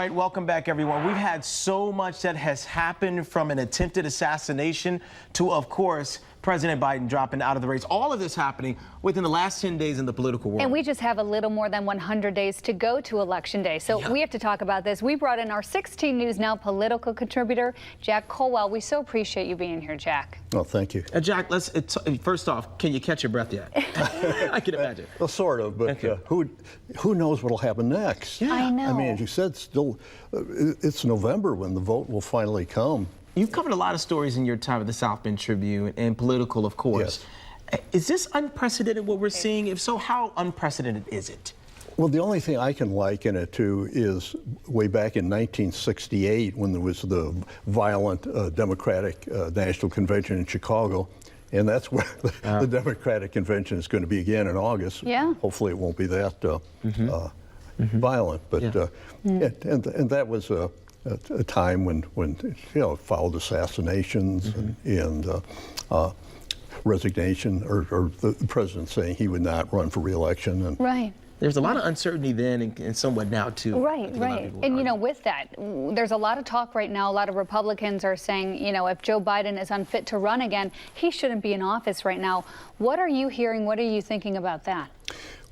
All right, welcome back, everyone. We've had so much that has happened, from an attempted assassination to, of course, President Biden dropping out of the race. All of this happening within the last 10 days in the political world. And we just have a little more than 100 days to go to Election Day. So we have to talk about this. We brought in our 16 News Now political contributor, Jack Colwell. We so appreciate you being here, Jack. Oh, thank you. Jack, first off, can you catch your breath yet? I can imagine. Well, sort of, but who knows what'll happen next? Yeah. I know. I mean, as you said, still, it's November when the vote will finally come. You've covered a lot of stories in your time at the South Bend Tribune, and political, of course. Yes. Is this unprecedented, what we're seeing? If so, how unprecedented is it? Well, the only thing I can liken it to is way back in 1968 when there was the violent Democratic National Convention in Chicago. And that's where the Democratic Convention is going to be again in August. Yeah. Hopefully it won't be that violent. But and that was a time when it followed assassinations and resignation, or the president saying he would not run for re-election. And right. There's a lot of uncertainty then and somewhat now, too. Right, right. And, you know, with that, there's a lot of talk right now. A lot of Republicans are saying, you know, if Joe Biden is unfit to run again, he shouldn't be in office right now. What are you hearing? What are you thinking about that?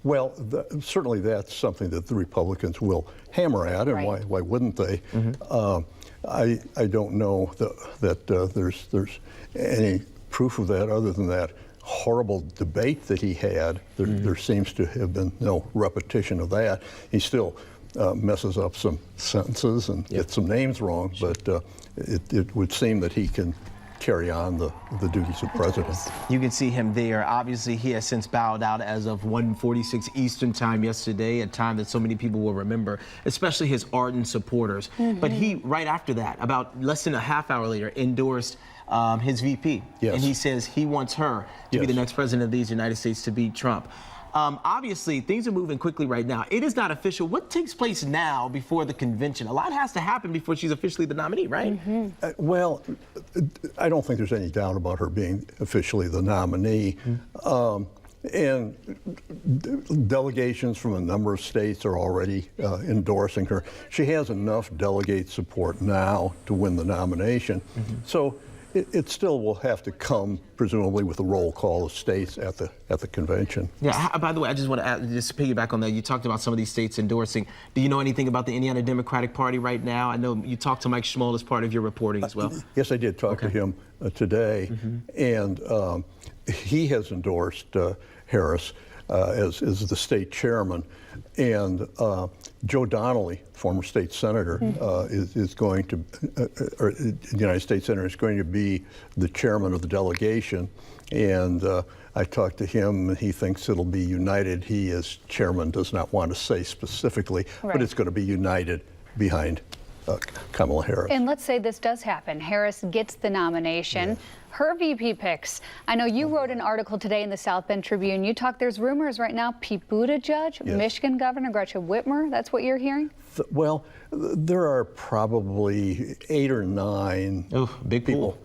Well, certainly that's something that the Republicans will hammer at, and why wouldn't they? I don't know that there's any proof of that other than that horrible debate that he had. There seems to have been no repetition of that. He still messes up some sentences and gets some names wrong, but it would seem that he can carry on the duties of president. You can see him there. Obviously, he has since bowed out as of 1:46 Eastern time yesterday, a time that so many people will remember, especially his ardent supporters. But he, right after that, about less than a half hour later, endorsed his VP. And he says he wants her to be the next president of these United States, to beat Trump. Obviously, things are moving quickly right now. It is not official. What takes place now before the convention? A lot has to happen before she's officially the nominee, right? Well, I don't think there's any doubt about her being officially the nominee. And delegations from a number of states are already endorsing her. She has enough delegate support now to win the nomination. So it still will have to come, presumably, with a roll call of states at the convention. Yeah. By the way, I just want to add, just to piggyback on that. You talked about some of these states endorsing. Do you know anything about the Indiana Democratic Party right now? I know you talked to Mike Schmoll as part of your reporting as well. Yes, I did talk to him today, and he has endorsed Harris as the state chairman, and Joe Donnelly, former state senator, is going to, or the United States senator, is going to be the chairman of the delegation. And I talked to him, and he thinks it'll be united. He, as chairman, does not want to say specifically, but it's going to be united behind Kamala Harris. And let's say this does happen. Harris gets the nomination. Her VP picks. I know you wrote an article today in the South Bend Tribune. You talked, there's rumors right now, Pete Buttigieg, Michigan Governor Gretchen Whitmer. That's what you're hearing? Well, there are probably 8 or 9 big people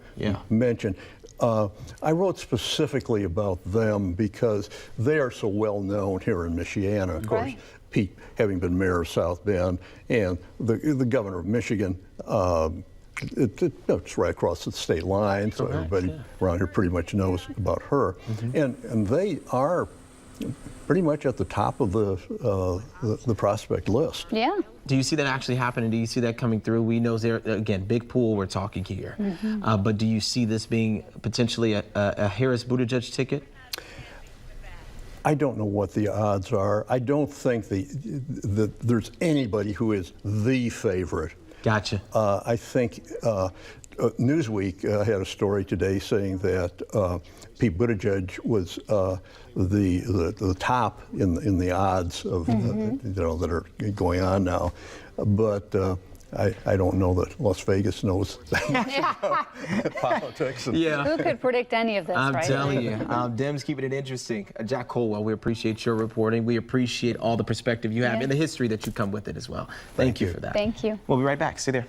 mentioned. I wrote specifically about them because they are so well known here in Michiana. Of course, Pete having been mayor of South Bend, and the governor of Michigan. It's right across the state line, so everybody around here pretty much knows about her. And they are pretty much at the top of the prospect list. Yeah. Do you see that actually happening? Do you see that coming through? We know there, again, big pool we're talking here. But do you see this being potentially a Harris-Buttigieg ticket? I don't know what the odds are. I don't think that there's anybody who is the favorite. Gotcha. I think Newsweek had a story today saying that Pete Buttigieg was the top in the odds of that are going on now, but I don't know that Las Vegas knows that much about politics. Who could predict any of this, I'm right? telling you. Dems keeping it interesting. Jack Colwell, we appreciate your reporting. We appreciate all the perspective you have and the history that you come with it as well. Thank you for that. Thank you. We'll be right back. Stay there.